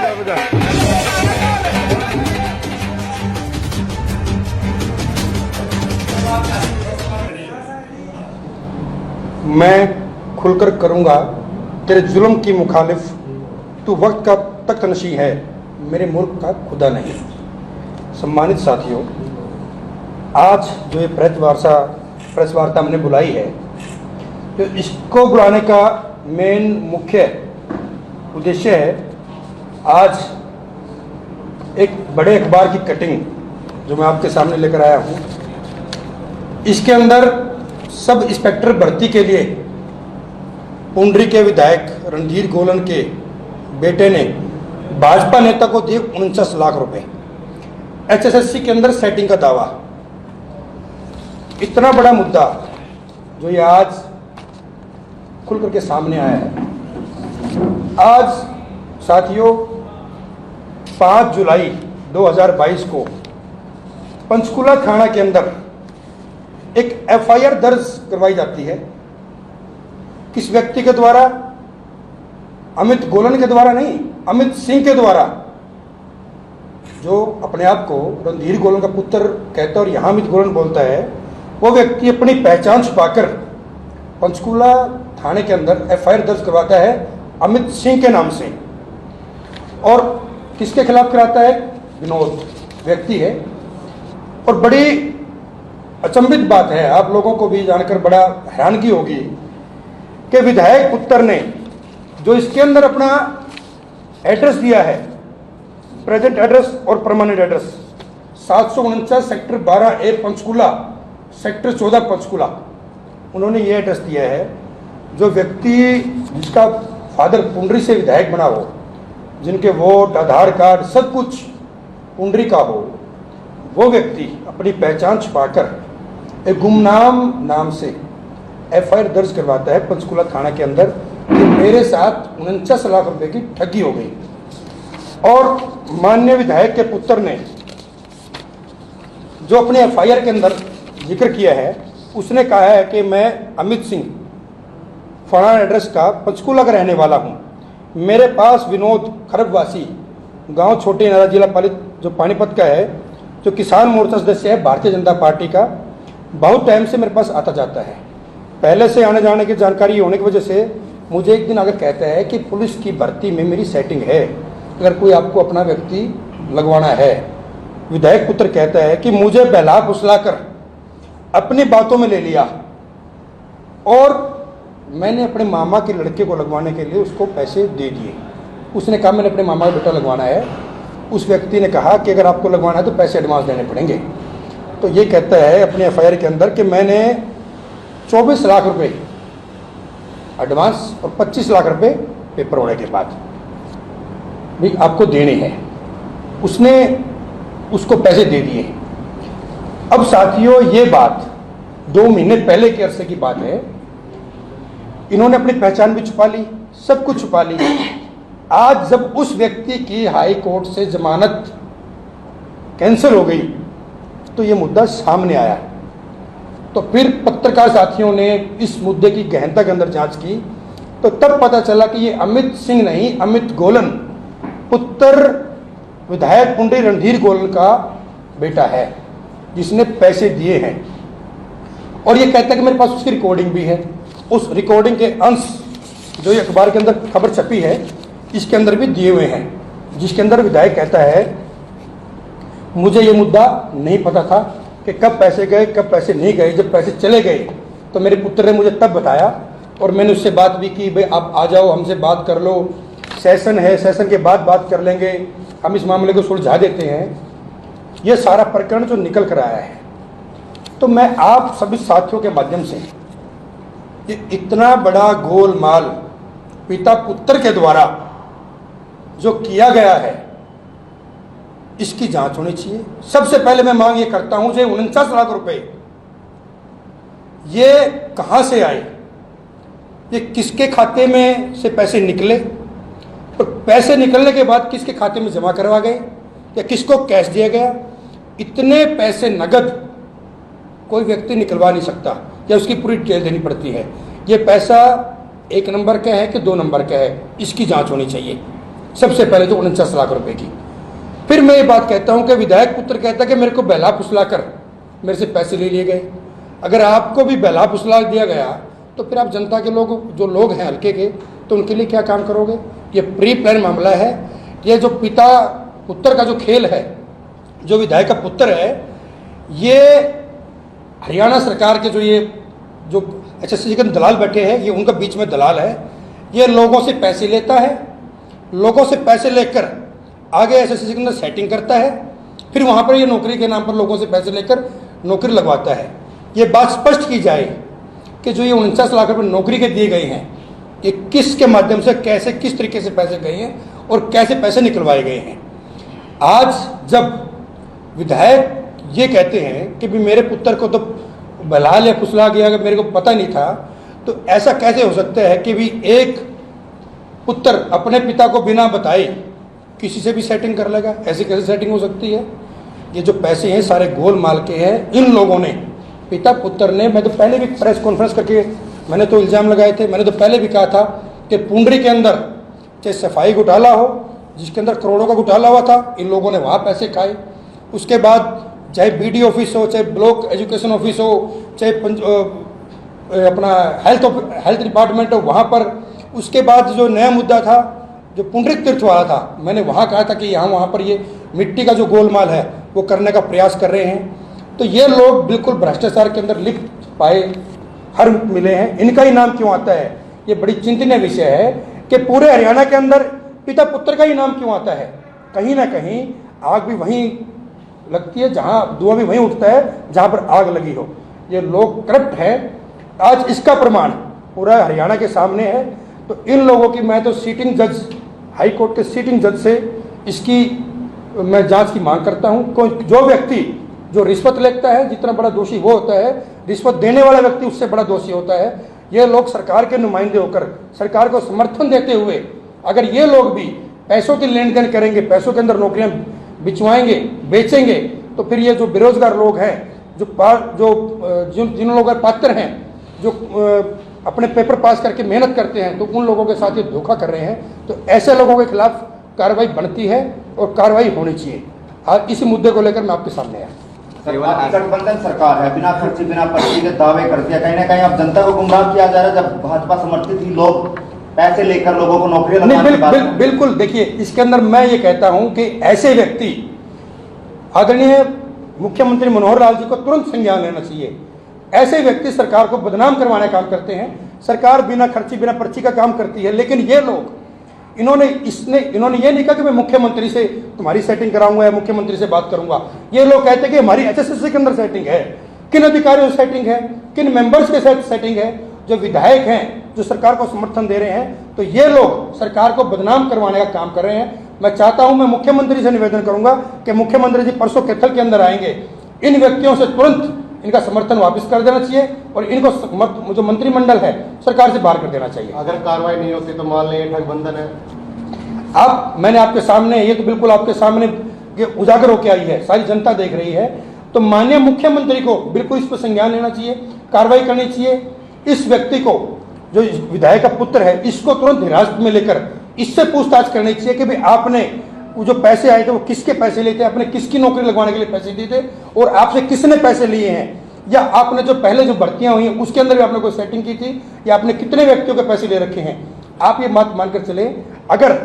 मैं खुलकर करूंगा तेरे जुल्म की मुखालिफ, तू वक्त का तख्त नशी है, मेरे मुल्क का खुदा नहीं। सम्मानित साथियों, आज जो ये प्रेस वार्ता हमने बुलाई है, तो इसको बुलाने का मेन मुख्य उद्देश्य है, आज एक बड़े अखबार की कटिंग जो मैं आपके सामने लेकर आया हूँ, इसके अंदर सब इंस्पेक्टर भर्ती के लिए पुंडरी के विधायक रणधीर गोलन के बेटे ने भाजपा नेता को दिए 49 लाख रुपए। एचएसएससी के अंदर सेटिंग का दावा। इतना बड़ा मुद्दा जो ये आज खुल करके सामने आया है। आज साथियों 5 जुलाई 2022 को पंचकुला थाना के अंदर एक एफआईआर दर्ज करवाई जाती है। किस व्यक्ति के द्वारा? अमित गोलन के द्वारा नहीं, अमित सिंह के द्वारा, जो अपने आप को रणधीर गोलन का पुत्र कहता है और यहां अमित गोलन बोलता है। वो व्यक्ति अपनी पहचान छुपाकर पंचकुला थाने के अंदर एफआईआर दर्ज करवाता है अमित सिंह के नाम से। और किसके खिलाफ कराता है? विनोद व्यक्ति है। और बड़ी अचंभित बात है, आप लोगों को भी जानकर बड़ा हैरानगी होगी कि विधायक पुत्र ने जो इसके अंदर अपना एड्रेस दिया है, प्रेजेंट एड्रेस और permanent address, 749 sector 12A Panchkula, sector 14 Panchkula, उन्होंने ये एड्रेस दिया है। जो व्यक्ति जिसका फादर पुंडरी से विधायक बना हो, जिनके वोट, आधार कार्ड सब कुछ पुंडरी का हो, वो व्यक्ति अपनी पहचान छुपाकर एक गुमनाम नाम से एफआईआर दर्ज करवाता है पंचकुला थाना के अंदर कि मेरे साथ 49 लाख रुपए की ठगी हो गई। और माननीय विधायक के पुत्र ने जो अपने एफआईआर के अंदर जिक्र किया है, उसने कहा है कि मैं अमित सिंह फलाना एड्रेस का पंचकुला का रहने वाला हूँ। मेरे पास विनोद खरबवासी, गांव छोटे नारा, जिला पालित जो पानीपत का है, जो किसान मोर्चा सदस्य है भारतीय जनता पार्टी का, बहुत टाइम से मेरे पास आता जाता है। पहले से आने जाने की जानकारी होने की वजह से मुझे एक दिन आकर कहता है कि पुलिस की भर्ती में मेरी सेटिंग है, अगर कोई आपको अपना व्यक्ति लगवाना है। विधायक पुत्र कहता है कि मुझे बहला फुसला कर अपनी बातों में ले लिया और मैंने अपने मामा के लड़के को लगवाने के लिए उसको पैसे दे दिए। उसने कहा मैंने अपने मामा का बेटा लगवाना है। उस व्यक्ति ने कहा कि अगर आपको लगवाना है तो पैसे एडवांस देने पड़ेंगे। तो ये कहता है अपने एफआईआर के अंदर कि मैंने 24 लाख रुपए एडवांस और 25 लाख रुपए पेपर होने के बाद भी आपको देने हैं। उसने उसको पैसे दे दिए। अब साथियों, ये बात 2 महीने पहले के अरसे की बात है। इन्होंने अपनी पहचान भी छुपा ली, सब कुछ छुपा ली। आज जब उस व्यक्ति की हाई कोर्ट से जमानत कैंसिल हो गई तो ये मुद्दा सामने आया। तो फिर पत्रकार साथियों ने इस मुद्दे की गहनता के अंदर जांच की तो तब पता चला कि ये अमित सिंह नहीं, अमित गोलन, पुत्र विधायक पुंडरी रणधीर गोलन का बेटा है, जिसने पैसे दिए हैं। और ये कहता है कि मेरे पास उसकी रिकॉर्डिंग भी है। उस रिकॉर्डिंग के अंश जो ये अखबार के अंदर खबर छपी है, इसके अंदर भी दिए हुए हैं, जिसके अंदर विधायक कहता है मुझे ये मुद्दा नहीं पता था कि कब पैसे गए कब पैसे नहीं गए। जब पैसे चले गए तो मेरे पुत्र ने मुझे तब बताया और मैंने उससे बात भी की, भाई आप आ जाओ, हमसे बात कर लो, सेशन है, सेशन के बाद बात कर लेंगे, हम इस मामले को सुलझा देते हैं। ये सारा प्रकरण जो निकल कर आया है। तो मैं आप सभी साथियों के माध्यम से ये इतना बड़ा गोलमाल पिता पुत्र के द्वारा जो किया गया है, इसकी जांच होनी चाहिए। सबसे पहले मैं मांग ये करता हूं, जो 49 लाख रुपए ये कहां से आए, ये किसके खाते में से पैसे निकले, और पैसे निकलने के बाद किसके खाते में जमा करवा गए या किसको कैश दिया गया। इतने पैसे नगद कोई व्यक्ति निकलवा नहीं सकता या उसकी पूरी डिटेल देनी पड़ती है। ये पैसा 1 नंबर का है कि 2 नंबर का है, इसकी जांच होनी चाहिए। सबसे पहले तो 49 लाख रुपए की। फिर मैं ये बात कहता हूं कि विधायक पुत्र कहता है कि मेरे को बहला फुसला कर मेरे से पैसे ले लिए गए। अगर आपको भी बहला फुसला दिया गया तो फिर आप जनता के लोग जो लोग हैं हल्के के, तो उनके लिए क्या काम करोगे? ये प्री प्लान मामला है। ये जो पिता पुत्र का जो खेल है, जो विधायक का पुत्र है, ये हरियाणा सरकार के जो एसएससी के दलाल बैठे हैं, ये उनका बीच में दलाल है। ये लोगों से पैसे लेता है, लोगों से पैसे लेकर आगे एसएससी के अंदर सेटिंग करता है, फिर वहाँ पर ये नौकरी के नाम पर लोगों से पैसे लेकर नौकरी लगवाता है। ये बात स्पष्ट की जाए कि जो ये 49 लाख रुपये नौकरी के दिए गए हैं, ये किसके माध्यम से, कैसे, किस तरीके से पैसे गए हैं और कैसे पैसे निकलवाए गए हैं। आज जब विधायक ये कहते हैं कि भी मेरे पुत्र को तो बहला या फुसला गया, मेरे को पता नहीं था, तो ऐसा कैसे हो सकता है कि भी एक पुत्र अपने पिता को बिना बताए किसी से भी सेटिंग कर लेगा? ऐसी कैसे सेटिंग हो सकती है? ये जो पैसे हैं सारे गोलमाल के हैं। इन लोगों ने, पिता पुत्र ने, मैं तो पहले भी प्रेस कॉन्फ्रेंस करके मैंने तो इल्ज़ाम लगाए थे, मैंने तो पहले भी कहा था कि पुंडरी के अंदर चाहे सफाई घोटाला हो, जिसके अंदर करोड़ों का घोटाला हुआ था, इन लोगों ने वहाँ पैसे खाए। उसके बाद चाहे बीडी ऑफिस हो, चाहे ब्लॉक एजुकेशन ऑफिस हो, चाहे अपना हेल्थ डिपार्टमेंट हो, वहाँ पर। उसके बाद जो नया मुद्दा था, जो पुंडरिक तीर्थ वाला था, मैंने वहाँ कहा था कि वहाँ पर ये मिट्टी का जो गोलमाल है वो करने का प्रयास कर रहे हैं। तो ये लोग बिल्कुल भ्रष्टाचार के अंदर लिप्त पाए हर मिले हैं। इनका ही नाम क्यों आता है? ये बड़ी चिंतनीय विषय है कि पूरे हरियाणा के अंदर पिता पुत्र का ही नाम क्यों आता है? कहीं ना कहीं आग भी वहीं लगती है, जहाँ धुआं भी वहीं उठता है जहाँ पर आग लगी हो। ये लोग करप्ट हैं। आज इसका प्रमाण पूरा हरियाणा के सामने है। तो इन लोगों की मैं तो सीटिंग जज, हाई कोर्ट के सीटिंग जज से इसकी मैं जांच की मांग करता हूं। जो व्यक्ति जो रिश्वत लेता है, जितना बड़ा दोषी वो होता है, रिश्वत देने वाला व्यक्ति उससे बड़ा दोषी होता है। ये लोग सरकार के नुमाइंदे होकर सरकार को समर्थन देते हुए अगर ये लोग भी पैसों की लेन देन करेंगे, पैसों के अंदर नौकरियां बिचवाएंगे, बेचेंगे, तो फिर ये जो बेरोजगार लोग हैं, जिन लोग पात्र हैं, जो अपने पेपर पास करके मेहनत करते हैं, तो उन लोगों के साथ ये धोखा कर रहे हैं। तो ऐसे लोगों के खिलाफ कार्रवाई बनती है और कार्रवाई होनी चाहिए। आज इसी मुद्दे को लेकर मैं आपके सामने आया। गठबंधन सरकार है, बिना खर्ची बिना पर्ची के दावे करती है। कहीं ना कहीं अब जनता को गुमराह किया जा रहा है। जब भाजपा समर्थित ही लोग पैसे लेकर लोगों को नौकरी लगाने की बात बिल्कुल। देखिए, इसके अंदर मैं ये कहता हूं कि ऐसे व्यक्ति आदरणीय मुख्यमंत्री मनोहर लाल जी को तुरंत संज्ञान लेना चाहिए। ऐसे व्यक्ति सरकार को बदनाम करवाने का काम करते हैं। सरकार बिना खर्ची बिना पर्ची का काम करती है, लेकिन ये लोग इन्होंने ये नहीं कहा कि मैं मुख्यमंत्री से तुम्हारी सेटिंग कराऊंगा या मुख्यमंत्री से बात करूंगा। ये लोग कहते हैं कि हमारी एचएसएससी के अंदर सेटिंग है। किन अधिकारियों से सेटिंग है, किन मेंबर्स के साथ सेटिंग है? जो विधायक हैं, जो सरकार को समर्थन दे रहे हैं। तो ये लोग सरकार को बदनाम करवाने का काम कर रहे हैं। मैं चाहता हूं, मैं मुख्यमंत्री से निवेदन करूंगा कि मुख्यमंत्री जी परसों कैथल के अंदर आएंगे, इन व्यक्तियों से तुरंत इनका समर्थन वापस कर देना चाहिए और इनको जो मंत्रिमंडल है सरकार से बाहर कर देना चाहिए। अगर कार्रवाई नहीं होती तो मान लें गठबंधन है। आप, मैंने आपके सामने, ये तो बिल्कुल आपके सामने ये उजागर होकर आई है, सारी जनता देख रही है। तो माननीय मुख्यमंत्री को बिल्कुल इस पर संज्ञान लेना चाहिए, कार्रवाई करनी चाहिए। इस व्यक्ति को, जो विधायक का पुत्र है, इसको तुरंत हिरासत में लेकर इससे पूछताछ करनी चाहिए कि भाई आपने वो जो पैसे आए थे वो किसके पैसे लिए थे, आपने किसकी नौकरी लगवाने के लिए पैसे दिए थे और आपसे किसने पैसे लिए हैं, या आपने जो पहले जो भर्तियां हुई हैं उसके अंदर भी आपने कोई सेटिंग की थी, या आपने कितने व्यक्तियों के पैसे ले रखे हैं। आप ये बात मानकर चले। अगर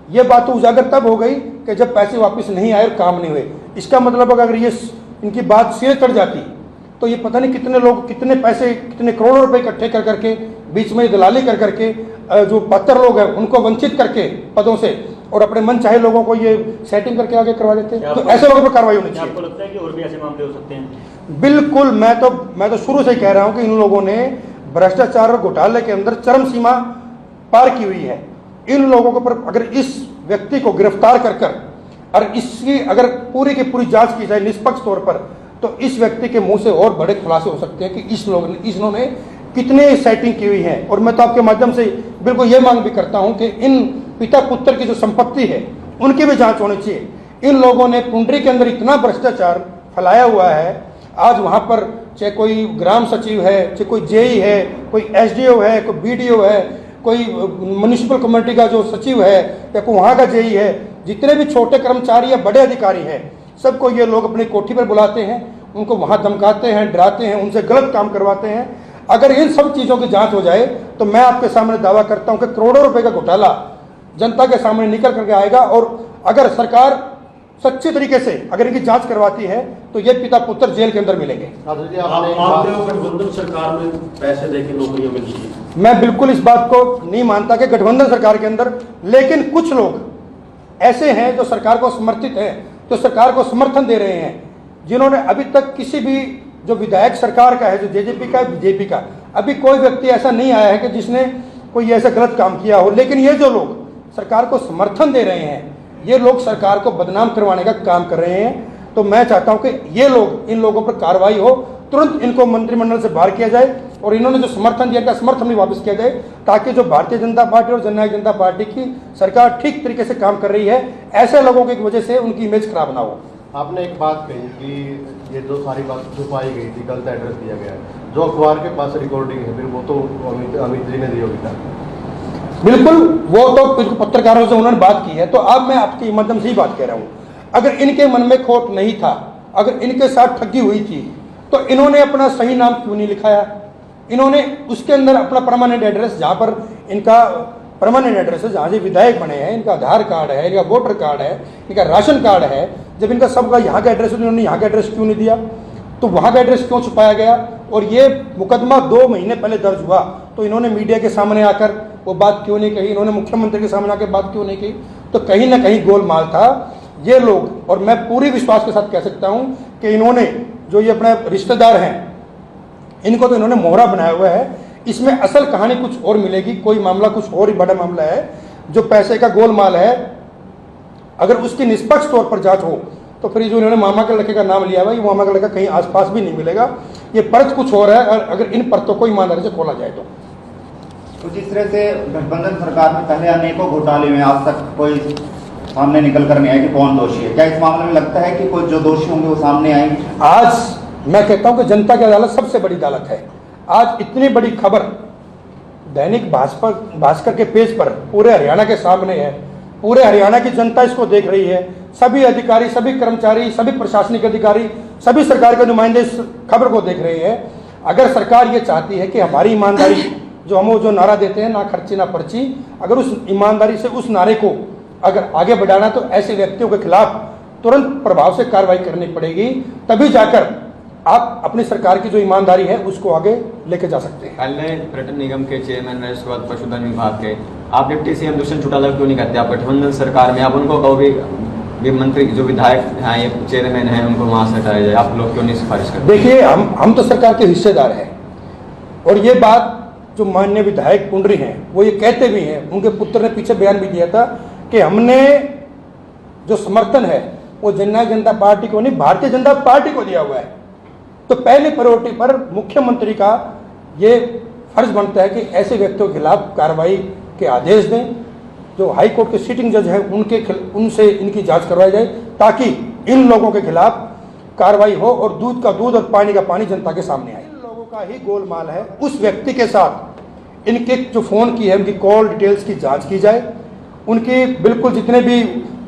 ये बात तो उजागर तब हो गई कि जब पैसे वापस नहीं आए और काम नहीं हुए। इसका मतलब अगर ये इनकी बात सिरे चढ़ जाती तो ये पता नहीं कितने लोग कितने पैसे, कितने करोड़ों रुपए इकट्ठे कर करके, बीच में दलाली कर करके जो पात्र लोग हैं उनको वंचित करके पदों से और अपने मन चाहे लोगों को ये सेटिंग करके आगे करवा देते हैं। तो ऐसे लोगों पर कार्रवाई होनी चाहिए। आपको लगता है कि और भी ऐसे मामले हो सकते हैं? बिल्कुल। मैं तो शुरू से कह रहा हूं कि इन लोगों ने भ्रष्टाचार और घोटाले के अंदर चरम सीमा पार की हुई है। इन लोगों के ऊपर अगर इस व्यक्ति को गिरफ्तार कर और इसकी अगर पूरी की पूरी जांच की जाए निष्पक्ष तौर पर, तो इस व्यक्ति के मुंह से और बड़े खुलासे हो सकते हैं कि इन्होंने कितने सेटिंग की हुई है। और मैं तो आपके माध्यम से बिल्कुल ये मांग भी करता हूं कि इन पिता पुत्र की जो संपत्ति है उनकी भी जांच होनी चाहिए। इन लोगों ने पुंडरी के अंदर इतना भ्रष्टाचार फैलाया हुआ है। आज वहां पर चाहे कोई ग्राम सचिव है, चाहे कोई जेई है, कोई एसडीओ है, कोई बीडीओ है, कोई म्यूनिसिपल कमेटी का जो सचिव है या कोई वहाँ का जेई है, जितने भी छोटे कर्मचारी या बड़े अधिकारी हैं, सबको ये लोग अपनी कोठी पर बुलाते हैं, उनको वहाँ धमकाते हैं, डराते हैं, उनसे गलत काम करवाते हैं। अगर इन सब चीज़ों की जांच हो जाए तो मैं आपके सामने दावा करता हूं कि करोड़ों रुपए का घोटाला जनता के सामने निकल करके आएगा। और अगर सरकार सच्चे तरीके से अगर इनकी जांच करवाती है तो ये पिता पुत्र जेल के अंदर मिलेंगे। आपने गठबंधन सरकार में पैसे देके नौकरियां मिलती है। मैं बिल्कुल इस बात को नहीं मानता कि गठबंधन सरकार के अंदर, लेकिन कुछ लोग ऐसे हैं जो सरकार को समर्थित हैं, जो सरकार को समर्थन दे रहे हैं, जिन्होंने अभी तक किसी भी जो विधायक सरकार का है, जो जेजेपी का बीजेपी का, अभी कोई व्यक्ति ऐसा नहीं आया है कि जिसने कोई ऐसा गलत काम किया हो। लेकिन ये जो लोग सरकार को समर्थन दे रहे हैं, ये लोग सरकार को बदनाम करवाने का काम कर रहे हैं। तो मैं चाहता हूं कि ये लोग, इन लोगों पर कार्रवाई हो, तुरंत इनको मंत्रिमंडल से बाहर किया जाए और इन्होंने जो समर्थन दिया इनका समर्थन भी वापस किया जाए, ताकि जो भारतीय जनता पार्टी और जननायक जनता पार्टी की सरकार ठीक तरीके से काम कर रही है, ऐसे लोगों की वजह से उनकी इमेज खराब ना हो। आपने एक बात कही कि ये जो सारी बात छुपाई गई थी, गलत एड्रेस दिया गया, जो अखबार के पास रिकॉर्डिंग है फिर वो तो अमित जी ने दी होगी था। बिल्कुल, वो तो पत्रकारों से उन्होंने बात की है। तो अब मैं आपके माध्यम से ही बात कह रहा हूँ, अगर इनके मन में खोट नहीं था, अगर इनके साथ ठगी हुई थी, तो इन्होंने अपना सही नाम क्यों नहीं लिखाया? इन्होंने उसके अंदर अपना परमानेंट एड्रेस, जहाँ पर इनका परमानेंट एड्रेस है, जहाँ से विधायक बने हैं, इनका आधार कार्ड है, इनका वोटर कार्ड है, इनका राशन कार्ड है, जब इनका सबका यहाँ का एड्रेस है, इन्होंने यहाँ का एड्रेस क्यों नहीं दिया? तो वहाँ का एड्रेस क्यों छुपाया गया? और ये मुकदमा 2 महीने पहले दर्ज हुआ तो इन्होंने मीडिया के सामने आकर वो बात क्यों नहीं कही? इन्होंने मुख्यमंत्री के सामने आकर बात क्यों नहीं की? तो कहीं ना कहीं गोलमाल था। ये लोग, और मैं पूरी विश्वास के साथ कह सकता हूँ कि इन्होंने, जो ये अपने रिश्तेदार हैं, इनको तो इन्होंने मोहरा बनाया हुआ है। इसमें असल कहानी कुछ और मिलेगी, कोई मामला कुछ और ही बड़ा मामला है, जो पैसे का गोलमाल है। अगर उसकी निष्पक्ष तौर पर जांच हो तो फिर जो इन्होंने मामा के लड़के का नाम लिया हुआ, ये मामा का लड़का कहीं आसपास भी नहीं मिलेगा। ये परत कुछ और है, अगर इन परतों को ईमानदारी से खोला जाए तो जिस तरह से गठबंधन सरकार में पहले अनेकों घोटाले में आज तक कोई सामने निकल कर नहीं आया कि कौन दोषी है, क्या इस मामले में लगता है कि कोई जो दोषी होंगे वो सामने आएंगे? आज मैं कहता हूं कि जनता की अदालत सबसे बड़ी अदालत है। आज इतनी बड़ी खबर दैनिक भास्कर के पेज पर पूरे हरियाणा के सामने है, पूरे हरियाणा की जनता इसको देख रही है, सभी अधिकारी, सभी कर्मचारी, सभी प्रशासनिक अधिकारी, सभी सरकार के नुमाइंदे इस खबर को देख रहे हैं। अगर सरकार ये चाहती है कि हमारी ईमानदारी, जो हम जो नारा देते हैं, ना खर्ची ना पर्ची, अगर उस ईमानदारी से उस नारे को अगर आगे बढ़ाना, तो ऐसे व्यक्तियों के खिलाफ तुरंत प्रभाव से कार्रवाई करनी पड़ेगी। तभी जाकर आप अपनी सरकार की जो ईमानदारी है उसको आगे लेके जा सकते हैं। पहले पर्यटन निगम के चेयरमैन रहे, उसके बाद पशुधन विभाग के, आप डिप्टी सीएम दुष्यंत चौटाला क्यों नहीं करते? आप गठबंधन सरकार में, आप उनको कहो भी मंत्री जो विधायक हैं, ये चेयरमैन हैं, उनको वहाँ से हटाया जाए, आप लोग क्यों नहीं सिफारिश करते? देखिए, हम तो सरकार के हिस्सेदार हैं, और ये बात जो माननीय विधायक पुंडरी हैं वो ये कहते भी हैं, उनके पुत्र ने पीछे बयान भी दिया था कि हमने जो समर्थन है वो जननायक जनता पार्टी को नहीं, भारतीय जनता पार्टी को दिया हुआ है। तो पहले प्रायोरिटी पर मुख्यमंत्री का ये फर्ज बनता है कि ऐसे व्यक्तियों के खिलाफ कार्रवाई के आदेश दें। जो हाई कोर्ट के सिटिंग जज हैं उनसे इनकी जांच करवाई जाए, ताकि इन लोगों के खिलाफ कार्रवाई हो और दूध का दूध और पानी का पानी जनता के सामने आए। इन लोगों का ही गोलमाल है। उस व्यक्ति के साथ इनके जो फ़ोन की है, उनकी कॉल डिटेल्स की जांच की जाए, उनकी बिल्कुल जितने भी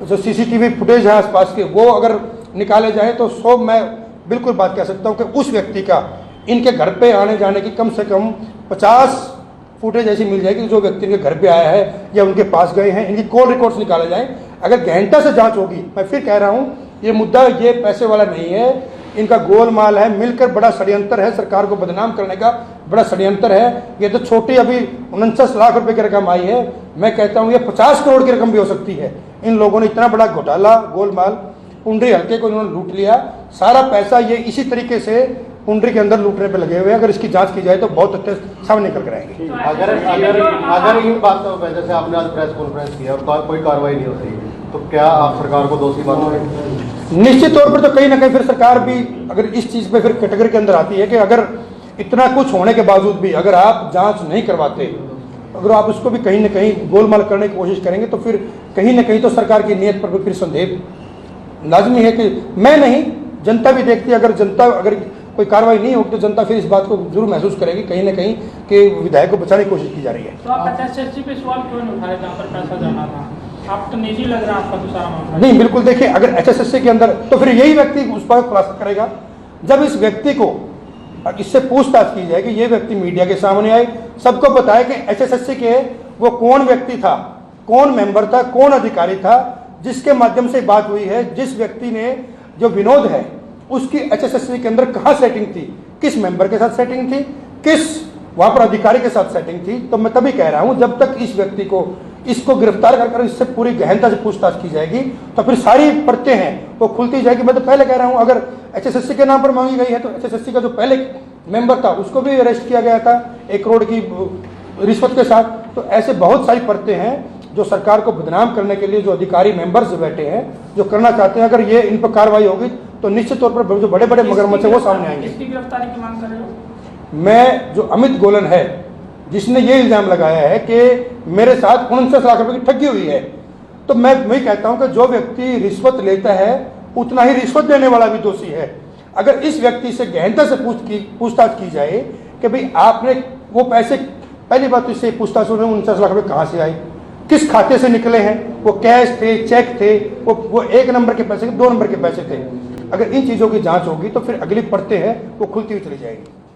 जो सीसीटीवी फुटेज है आसपास के, वो अगर निकाले जाए तो सो मैं बिल्कुल बात कह सकता हूँ कि उस व्यक्ति का इनके घर पे आने जाने की कम से कम 50 फुटेज ऐसी मिल जाएगी, जो व्यक्ति इनके घर पे आया है या उनके पास गए हैं, इनकी कॉल रिकॉर्ड्स निकाले जाएं। अगर गहनता से जांच होगी, मैं फिर कह रहा हूँ, ये मुद्दा ये पैसे वाला नहीं है, इनका गोलमाल है, मिलकर बड़ा षड्यंत्र है, सरकार को बदनाम करने का बड़ा षड्यंत्र है। ये तो छोटी अभी 49 लाख रुपए की रकम आई है, मैं कहता हूँ ये 50 करोड़ की रकम भी हो सकती है। इन लोगों ने इतना बड़ा घोटाला, गोलमाल, पुंडरी हल्के को इन्होंने लूट लिया। सारा पैसा ये इसी तरीके से पुंडरी के अंदर लूटने पे लगे हुए हैं। अगर इसकी जांच की जाए तो बहुत तथ्य सामने निकल कर आएंगे। अगर इन बातों की वजह से आपने आज प्रेस कॉन्फ्रेंस किया और कोई कार्रवाई नहीं होती, तो क्या आप सरकार को दोषी मानोगे? निश्चित तौर पर तो कहीं ना कहीं फिर सरकार भी अगर इस चीज़ पे फिर कैटेगरी के अंदर आती है कि अगर इतना कुछ होने के बावजूद भी अगर आप जांच नहीं करवाते, अगर आप उसको भी कहीं ना कहीं गोलमाल करने की कोशिश करेंगे, तो फिर कहीं ना कहीं तो सरकार की नीयत पर भी फिर संदेह लाजमी है कि मैं नहीं, जनता भी देखती है। अगर जनता अगर कोई कार्रवाई नहीं होगी तो जनता फिर इस बात को जरूर महसूस करेगी कहीं ना कहीं कि विधायक को बचाने की कोशिश की जा रही है। तो आप एचएसएससी पे सवाल क्यों नहीं उठाए जहाँ पर पैसा जाना था? आप तो निजी लग रहा है आपका तो सारा मामला। नहीं, बिल्कुल देखिए, अगर एचएसएससी के अंदर तो फिर यही व्यक्ति उस पर खुलासा करेगा जब इस व्यक्ति को इससे पूछताछ की जाएगी। ये व्यक्ति मीडिया के सामने आए, सबको बताए कि एचएसएससी के वो कौन व्यक्ति था, कौन मेंबर था, कौन अधिकारी था जिसके माध्यम से बात हुई है। जिस व्यक्ति ने, जो विनोद है, उसकी एचएसएससी के अंदर कहाँ सेटिंग थी, किस मेंबर के साथ सेटिंग थी, किस वहां पर अधिकारी के साथ सेटिंग थी। तो मैं तभी कह रहा हूं जब तक इस व्यक्ति को, इसको गिरफ्तार कर इससे पूरी गहनता से पूछताछ की जाएगी तो फिर सारी परतें हैं वो खुलती जाएगी। मैं तो पहले कह रहा हूं अगर एचएसएससी के नाम पर मांगी गई है तो एचएसएससी का जो पहले मेंबर था उसको भी अरेस्ट किया गया था 1 करोड़ की रिश्वत के साथ। तो ऐसे बहुत सारी परतें हैं जो सरकार को बदनाम करने के लिए जो अधिकारी मेंबर्स बैठे हैं, जो करना चाहते हैं। अगर ये इन पर कार्रवाई होगी तो निश्चित तौर पर जो बड़े बड़े मगरमच्छ है वो सामने आएंगे। किसकी गिरफ्तारी की मांग कर रहे हो? मैं, जो अमित गोलन है, जिसने ये इल्जाम लगाया है कि मेरे साथ 49 लाख रुपए की ठगी हुई है, तो मैं वही कहता हूं कि जो व्यक्ति रिश्वत लेता है उतना ही रिश्वत देने वाला भी दोषी है। अगर इस व्यक्ति से गहनता से पूछताछ की जाए कि भाई आपने वो पैसे, पहली बात तो इससे पूछताछ हो रही है 49 लाख रुपए कहाँ से आए, किस खाते से निकले हैं, वो कैश थे, चेक थे, वो 1 नंबर के पैसे, 2 नंबर के पैसे थे। अगर इन चीज़ों की जांच होगी तो फिर अगली परतें हैं वो खुलती हुई चली जाएगी।